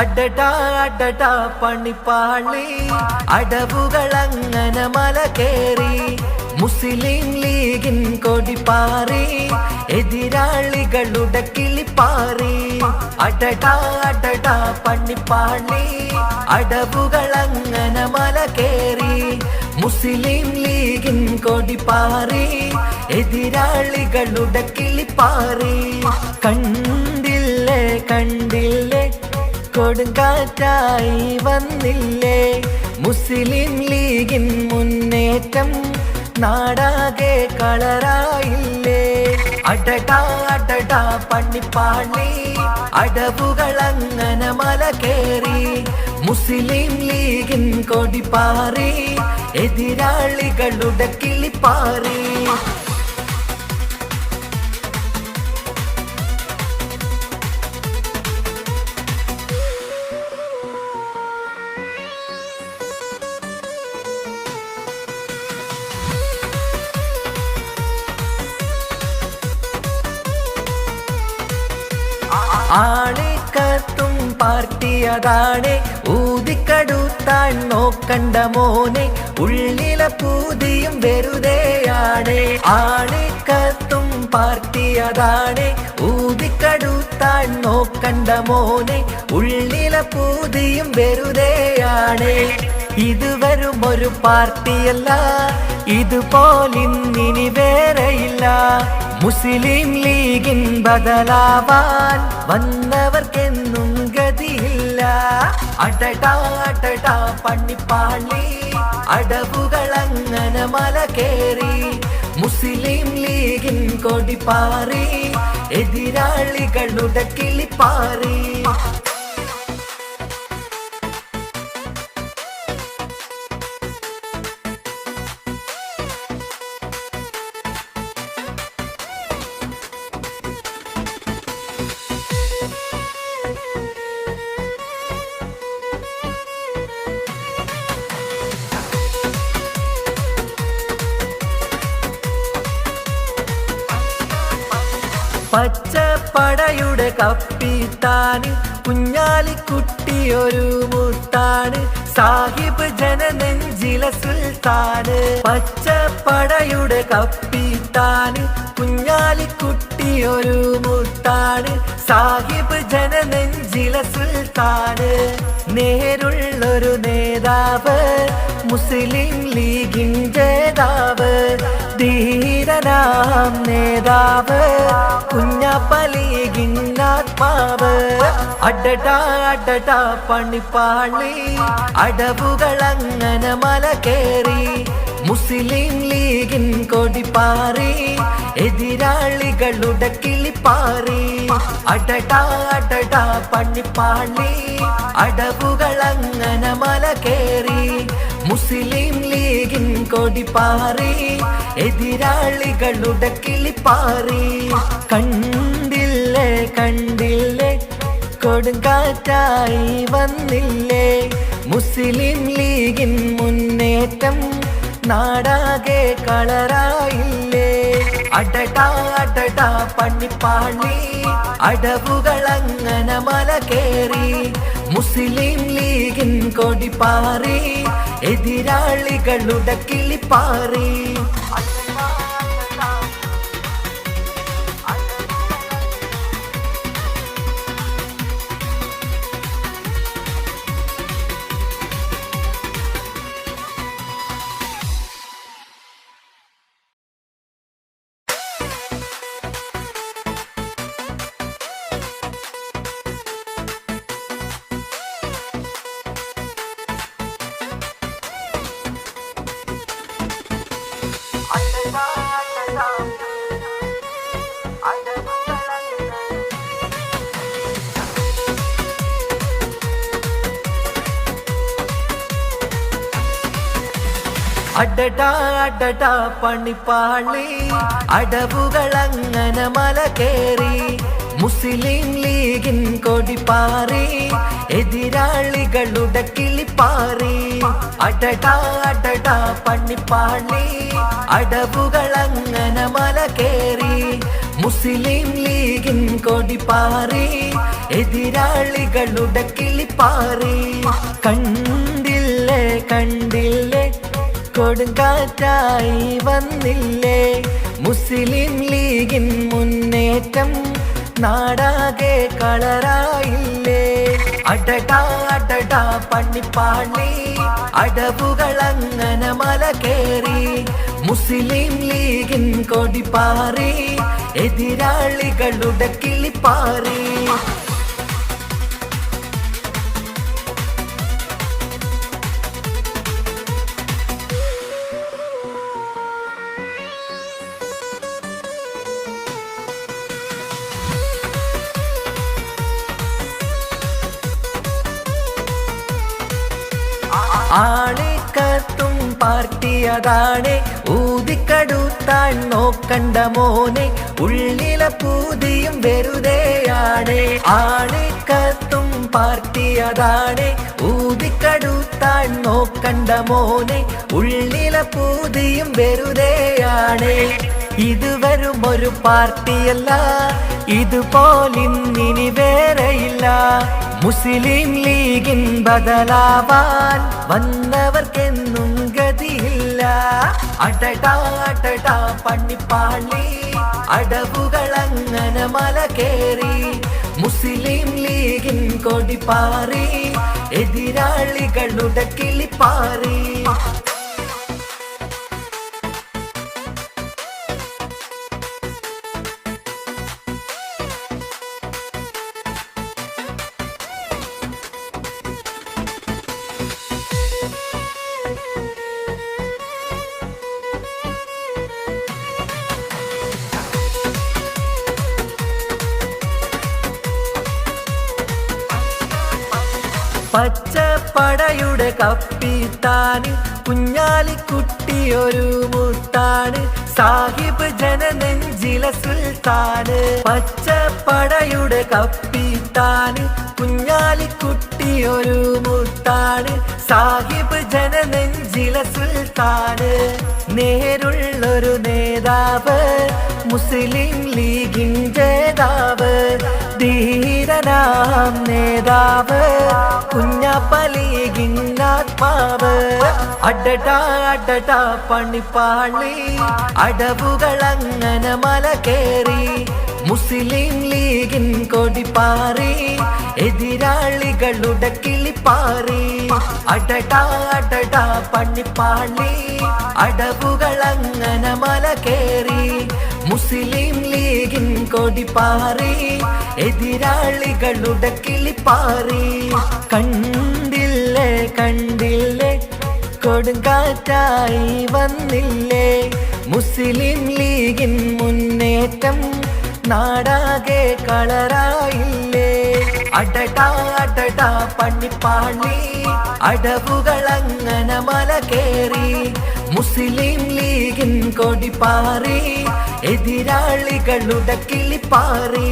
അടടാ അടടാ പണിപ്പാളി അടവുകളങ്ങനെ മല കേറി മുസ്ലിം ലീഗിൻ കൊടിപ്പാറി എതിരാളികളുടെ കിളിപ്പാറി അടടാ അടടാ പണിപ്പാളി അടവുകളങ്ങനെ മല കേറി മുസ്ലിം ലീഗിൻ കൊടിപ്പാറി എതിരാളികളുടെ കിളിപ്പാറി കണ്ടില്ലേ കണ്ടില്ലേ കൊടുങ്കാറ്റായി വന്നില്ലേ മുസ്ലിം ലീഗിൻ മുന്നേറ്റം നാടാകെ കളറായില്ലേ അടടാ അടടാ പണിപ്പാളി അടവുകളങ്ങനെ മല കേറി മുസ്ലിം ലീഗിൻ കൊടിപ്പാറി എതിരാളികളുടെ കിളിപ്പാറി ആളിക്കത്തും പാർട്ടി അതാണ് ഊതിക്കടുത്താൻ നോക്കണ്ട മോനെ ഉള്ളിലെ പൂതിയും വെറുതെയാണ് ആളിക്കത്തും പാർട്ടി അതാണ് ഊതിക്കടുത്താൻ നോക്കണ്ട മോനെ ഉള്ളിലെ പൂതിയും വെറുതെയാണ് ഇത് വെറും ഒരു പാർട്ടിയല്ല ഇതുപോലിന്നിനി വേറെയില്ല മുസ്ലിം ലീഗിൻ ബദലാവാൻ വന്നവർക്കെന്നും ഗതിയില്ല അടടാ അടടാ പണിപ്പാളി അടവുകളങ്ങനെ മല കേറി മുസ്ലിം ലീഗിൻ കൊടിപ്പാറി എതിരാളികളുടെ കിളിപ്പാറി പച്ചപ്പടയുടെ കപ്പിത്താന് കുഞ്ഞാലിക്കുട്ടിയൊരു മുത്താണ് സാഹിബ് ജനനെഞ്ചിലെ സുൽത്താന് പച്ചപ്പടയുടെ കപ്പിത്താന് കുഞ്ഞാലിക്കുട്ടിയൊരു മുത്താണ് സാഹിബ് ജനനെഞ്ചിലെ സുൽത്താന് നേരുള്ളൊരു നേതാവ് മുസ്ലിം ലീഗിൻ ജേതാവ് ധീരനാം നേതാവ് കുഞ്ഞപ്പ ലീഗിൻ ആത്മാവ് അടടാ അടടാ പണിപ്പാളി അടവുകളങ്ങനെ മല കേറി മുസ്ലിം ലീഗിൻ കൊടിപ്പാറി എതിരാളികളുടെ കിളിപ്പാറി അടടാ അടടാ പണിപ്പാളി അടവുകളങ്ങനെ മല കേറി മുസ്ലിം ലീഗിൻ കൊടിപ്പാറി എതിരാളികളുടെ കിളിപ്പാറി കണ്ടില്ലേ കണ്ടില്ലേ കൊടുങ്കാറ്റായി വന്നില്ലേ മുസ്ലിം ലീഗിൻ മുന്നേറ്റം നാടാകെ കളറായില്ലേ അടടാ അടടാ പണിപ്പാളി അടവുകളങ്ങനെ മല കേറി മുസ്ലിം ലീഗിൻ കൊടിപ്പാറി എതിരാളികളുടെ കിളിപ്പാറി അടടാ അടടാ പണിപ്പാളി അടവുകളങ്ങനെ മല കേറി മുസ്ലിം ലീഗിൻ കൊടിപ്പാറി എതിരാളികളുടെ കിളിപ്പാറി അടടാ അടടാ പണിപ്പാളി അടവുകളങ്ങനെ മല കേറി മുസ്ലിം ലീഗിൻ കൊടിപാറി എതിരാളികളുടെ കിളിപ്പാറി കണ്ടില്ലേ കണ്ടില്ലേ കൊടുങ്കാറ്റായി വന്നില്ലേ മുസ്ലിം ലീഗിൻ മുന്നേറ്റം നാടാകെ കളറായില്ലേ അടടാ അടടാ പണിപ്പാളി അടവുകളങ്ങനെ മല കേറി മുസ്ലിം ലീഗിൻ കൊടിപാറി എതിരാളികളുടെ കിളിപ്പാറി ആളിക്കത്തും പാർട്ടി അതാണ് ഊതിക്കടുത്താൻ നോക്കണ്ട മോനെ ഉള്ളിലെ പൂതിയും വെറുതെയാണ് ആളിക്കത്തും പാർട്ടി അതാണ് ഊതിക്കടുത്താൻ നോക്കണ്ട മോനെ ഉള്ളിലെ പൂതിയും വെറുതെയാണ് ഇത് വെറും ഒരു പാർട്ടിയല്ല ഇതുപോലിന്നിനി വേറെയില്ല മുസ്ലിം ലീഗിൻ ബദലാവാൻ വന്നവർക്കെന്നും ഗതിയില്ല അടടാ അടടാ പണിപ്പാളി അടവുകളങ്ങനെ മല കേറി മുസ്ലിം ലീഗിൻ കൊടിപാറി എതിരാളികളുടെ കിളിപ്പാറി പച്ചപ്പടയുടെ കപ്പിത്താന് കുഞ്ഞാലിക്കുട്ടിയൊരു മുത്താണ് സാഹിബ് ജനനെഞ്ചിലെ സുൽത്താന് പച്ചപ്പടയുടെ കപ്പിത്താന് കുഞ്ഞാലിക്കുട്ടിയൊരു മുത്താണ് സാഹിബ് ജനനെഞ്ചിലെ സുൽത്താന് നേരുള്ളൊരു നേതാവ് മുസ്ലിം ലീഗിൻ ജേതാവ് ധീരനാം നേതാവ് കുഞ്ഞപ്പ ലീഗിൻ ആത്മാവ് അടടാ അടടാ പണിപ്പാളി അടവുകളങ്ങനെ മല കേറി മുസ്ലിം ലീഗിൻ കൊടിപാറി എതിരാളികളുടെ കിളിപ്പാറി അടടാ അടടാ പണിപ്പാളി അടവുകളങ്ങനെ മല കേറി മുസ്ലിം ലീഗിൻ കൊടിപാറി എതിരാളികളുടെ കിളിപ്പാറി കണ്ടില്ലേ കണ്ടില്ലേ കൊടുങ്കാറ്റായി വന്നില്ലേ മുസ്ലിം ലീഗിൻ മുന്നേറ്റം നാടാകെ കളറായില്ലേ അടടാ അടടാ പണിപ്പാളി അടവുകളങ്ങനെ മല കേറി മുസ്ലിം ലീഗിൻ കൊടിപാറി എതിരാളികളുടെ കിളിപ്പാറി